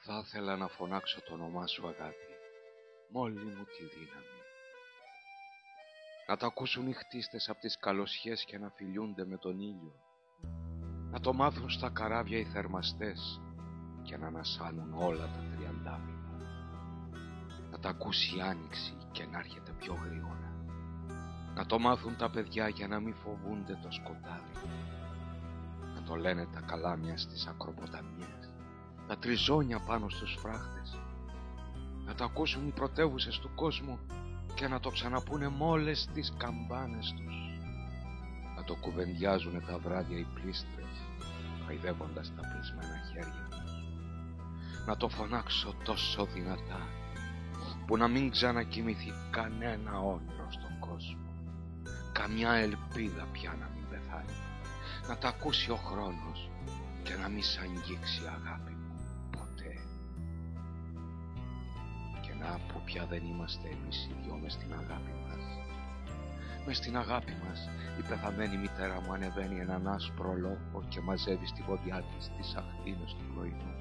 Θα ήθελα να φωνάξω το όνομά σου, αγάπη, μ' όλη μου τη δύναμη. Να τα ακούσουν οι χτίστες απ' τις καλοσιές και να φιλιούνται με τον ήλιο. Να το μάθουν στα καράβια οι θερμαστές και να ανασάνουν όλα τα τριαντάμινα. Να τα ακούσει η άνοιξη και να έρχεται πιο γρήγορα. Να το μάθουν τα παιδιά για να μην φοβούνται το σκοτάδι. Να το λένε τα καλάμια στις ακροποταμιές, τα τριζόνια πάνω στους φράχτες. Να το ακούσουν οι πρωτεύουσες του κόσμου και να το ξαναπούνε μ' όλες τις καμπάνες τους. Να το κουβεντιάζουνε τα βράδια οι πλήστρες, χαϊδεύοντας τα πλεισμένα χέρια τους. Να το φωνάξω τόσο δυνατά που να μην ξανακοιμηθεί κανένα όνειρο στον κόσμο, καμιά ελπίδα πια να μην πεθάνει. Να τα ακούσει ο χρόνος και να μην σ' αγγίξει, αγάπη μου, ποτέ. Και να που πια δεν είμαστε εμείς οι δυο μες στην αγάπη μας. Μες στην αγάπη μας η πεθαμένη μητέρα μου ανεβαίνει έναν άσπρο λόφο και μαζεύει στη βοδιά της τις αχτίνες του πρωινού.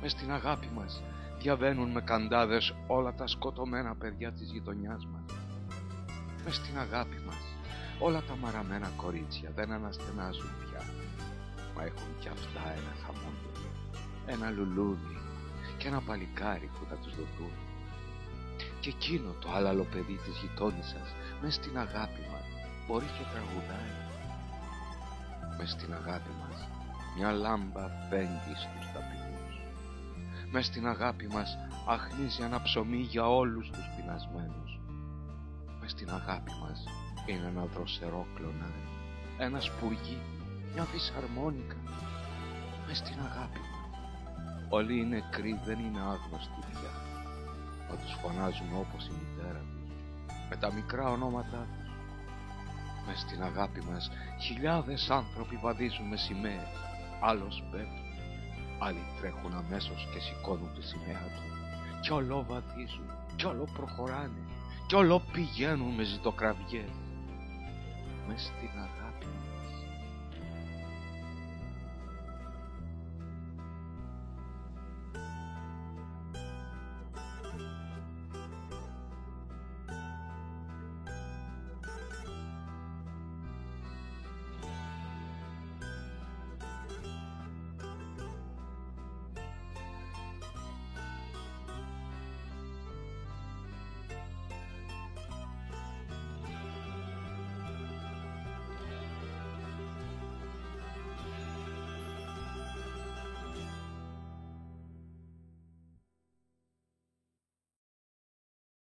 Μες στην αγάπη μας διαβαίνουν με καντάδες όλα τα σκοτωμένα παιδιά της γειτονιάς μας. Μες στην αγάπη μας όλα τα μαραμένα κορίτσια δεν αναστενάζουν πια, μα έχουν κι αυτά ένα χαμόγελο, ένα λουλούδι και ένα παλικάρι που θα τους δοθούν. Και εκείνο το άλλαλο παιδί της γειτόνισσας μες στην αγάπη μας μπορεί και τραγουδάει. Μες στην αγάπη μας μια λάμπα φέγγει στους ταπεινούς. Μες στην αγάπη μας αχνίζει ένα ψωμί για όλους τους πεινασμένους. Μες στην αγάπη μας είναι ένα δροσερό κλονάρι, ένα σπουργί, μια φυσαρμόνικα. Μες στην αγάπη μας όλοι οι νεκροί δεν είναι άγνωστοι πια, μα τους φωνάζουν όπως η μητέρα τους, με τα μικρά ονόματά τους. Μες στην αγάπη μας χιλιάδες άνθρωποι βαδίζουν με σημαίες, άλλος πέφτουν, άλλοι τρέχουν αμέσως και σηκώνουν τη σημαία του, κι όλο βαδίζουν, κι όλο προχωράνε, κι όλο πηγαίνουν με ζητοκραυγές. Μες στην αγάπη μας